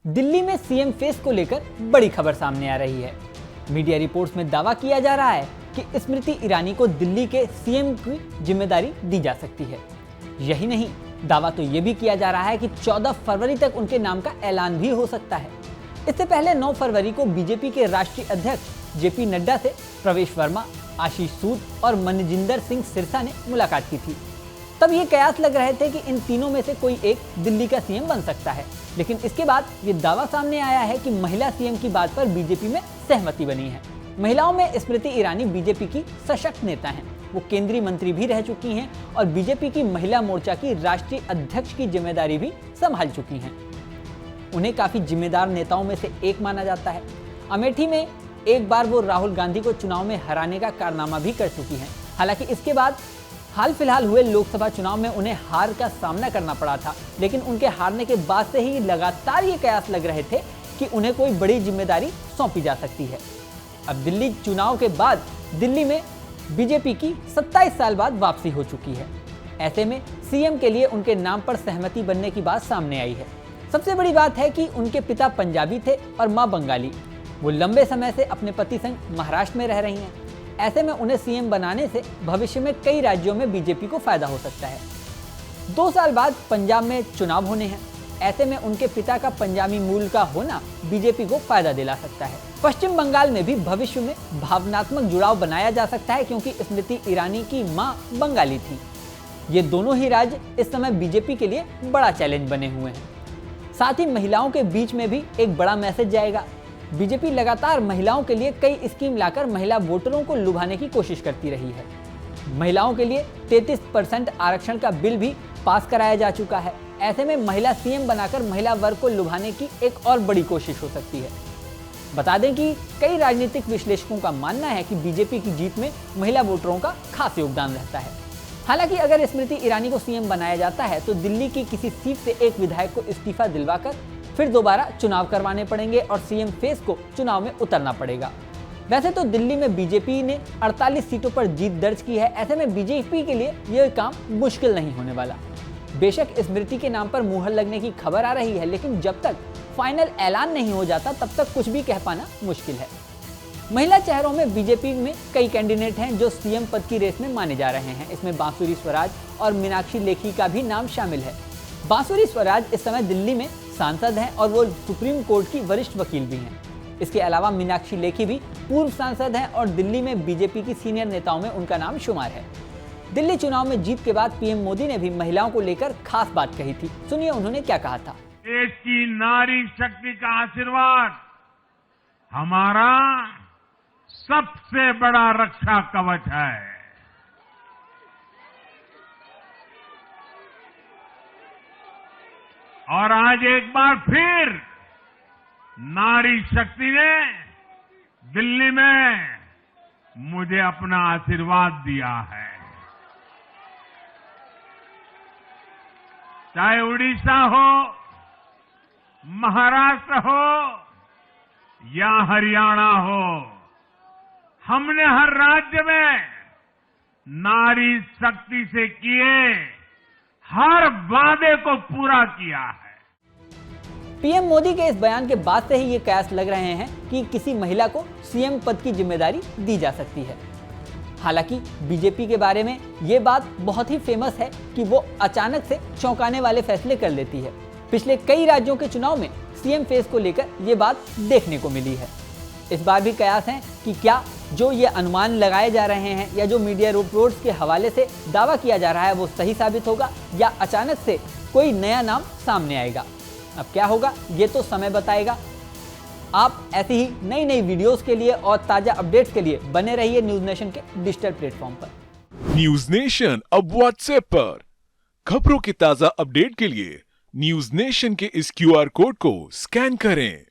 दिल्ली में CM face को लेकर बड़ी खबर सामने आ रही है। मीडिया रिपोर्ट्स में दावा किया जा रहा है कि स्मृति ईरानी को दिल्ली के सीएम की जिम्मेदारी दी जा सकती है। यही नहीं, दावा तो ये भी किया जा रहा है कि 14 फरवरी तक उनके नाम का ऐलान भी हो सकता है। इससे पहले 9 फरवरी को बीजेपी के राष्ट्रीय अध्यक्ष जेपी नड्डा से प्रवेश वर्मा, आशीष सूद और मनजिंदर सिंह सिरसा ने मुलाकात की थी। तब ये कयास लग रहे थे कि इन तीनों में से कोई एक दिल्ली का सीएम बन सकता है, लेकिन इसके बाद ये दावा सामने आया है कि महिला सीएम की बात पर बीजेपी में सहमति बनी है। महिलाओं में स्मृति ईरानी बीजेपी की सशक्त नेता हैं। वो केंद्रीय मंत्री भी रह चुकी हैं और बीजेपी की महिला मोर्चा की राष्ट्रीय अध्यक्ष की जिम्मेदारी भी संभाल चुकी हैं। उन्हें काफी जिम्मेदार नेताओं में से एक माना जाता है। अमेठी में एक बार वो राहुल गांधी को चुनाव में हराने का कारनामा भी कर चुकी हैं। हालांकि इसके बाद हाल फिलहाल हुए लोकसभा चुनाव में उन्हें हार का सामना करना पड़ा था, लेकिन उनके हारने के बाद से ही लगातार ये कयास लग रहे थे कि उन्हें कोई बड़ी जिम्मेदारी सौंपी जा सकती है। अब दिल्ली चुनाव के बाद दिल्ली में बीजेपी की 27 साल बाद वापसी हो चुकी है। ऐसे में सीएम के लिए उनके नाम पर सहमति बनने की बात सामने आई है। सबसे बड़ी बात है कि उनके पिता पंजाबी थे और मां बंगाली। वो लंबे समय से अपने पति संग महाराष्ट्र में रह रही हैं। ऐसे में उन्हें सीएम बनाने से भविष्य में कई राज्यों में बीजेपी को फायदा हो सकता है। 2 साल बाद पंजाब में चुनाव होने हैं। ऐसे में उनके पिता का पंजाबी मूल का होना बीजेपी को फायदा दिला सकता है। पश्चिम बंगाल में भी भविष्य में भावनात्मक जुड़ाव बनाया जा सकता है, क्योंकि स्मृति ईरानी की मां बंगाली थी। ये दोनों ही राज्य इस समय बीजेपी के लिए बड़ा चैलेंज बने हुए हैं। साथ ही महिलाओं के बीच में भी एक बड़ा मैसेज जाएगा। बीजेपी लगातार महिलाओं के लिए कई स्कीम लाकर महिला वोटरों को लुभाने की कोशिश करती रही है। महिलाओं के लिए 33% आरक्षण का बिल भी पास कराया जा चुका है। ऐसे में महिला सीएम बनाकर महिला वर्ग को लुभाने की एक और बड़ी कोशिश हो सकती है। बता दें कि कई राजनीतिक विश्लेषकों का मानना है कि बीजेपी की जीत में महिला वोटरों का खास योगदान रहता है। हालांकि अगर स्मृति ईरानी को सीएम बनाया जाता है तो दिल्ली की किसी सीट से एक विधायक को इस्तीफा दिलवाकर फिर दोबारा चुनाव करवाने पड़ेंगे और सीएम फेस को चुनाव में उतरना पड़ेगा। वैसे तो दिल्ली में बीजेपी ने 48 सीटों पर जीत दर्ज की है। ऐसे में बीजेपी के लिए यह काम मुश्किल नहीं होने वाला। बेशक स्मृति के नाम पर मुहर लगने की खबर आ रही है, लेकिन जब तक फाइनल ऐलान नहीं हो जाता तब तक कुछ भी कह पाना मुश्किल है। महिला चेहरों में बीजेपी में कई कैंडिडेट हैं जो सीएम पद की रेस में माने जा रहे हैं। इसमें बांसुरी स्वराज और मीनाक्षी लेखी का भी नाम शामिल है। बांसुरी स्वराज इस समय दिल्ली में सांसद हैं और वो सुप्रीम कोर्ट की वरिष्ठ वकील भी हैं। इसके अलावा मीनाक्षी लेखी भी पूर्व सांसद हैं और दिल्ली में बीजेपी की सीनियर नेताओं में उनका नाम शुमार है। दिल्ली चुनाव में जीत के बाद पीएम मोदी ने भी महिलाओं को लेकर खास बात कही थी। सुनिए उन्होंने क्या कहा था। देश की नारी शक्ति का आशीर्वाद हमारा सबसे बड़ा रक्षा कवच है। और आज एक बार फिर नारी शक्ति ने दिल्ली में मुझे अपना आशीर्वाद दिया है। चाहे उड़ीसा हो, महाराष्ट्र हो या हरियाणा हो, हमने हर राज्य में नारी शक्ति से किए हर वादे को पूरा किया है। पीएम मोदी के इस बयान के बाद से ही ये कयास लग रहे हैं कि किसी महिला को सीएम पद की जिम्मेदारी दी जा सकती है। हालांकि बीजेपी के बारे में ये बात बहुत ही फेमस है कि वो अचानक से चौंकाने वाले फैसले कर लेती है। पिछले कई राज्यों के चुनाव में सीएम फेस को लेकर ये बात देखने को मिली है। इस बार भी कयास है कि क्या जो ये अनुमान लगाए जा रहे हैं या जो मीडिया रिपोर्ट्स के हवाले से दावा किया जा रहा है वो सही साबित होगा या अचानक से कोई नया नाम सामने आएगा। अब क्या होगा ये तो समय बताएगा। आप ऐसी ही नई नई वीडियोस के लिए और ताजा अपडेट्स के लिए बने रहिए न्यूज नेशन के डिजिटल प्लेटफॉर्म पर। न्यूज नेशन अब व्हाट्सएप पर खबरों की ताजा अपडेट के लिए न्यूज नेशन के इस QR कोड को स्कैन करें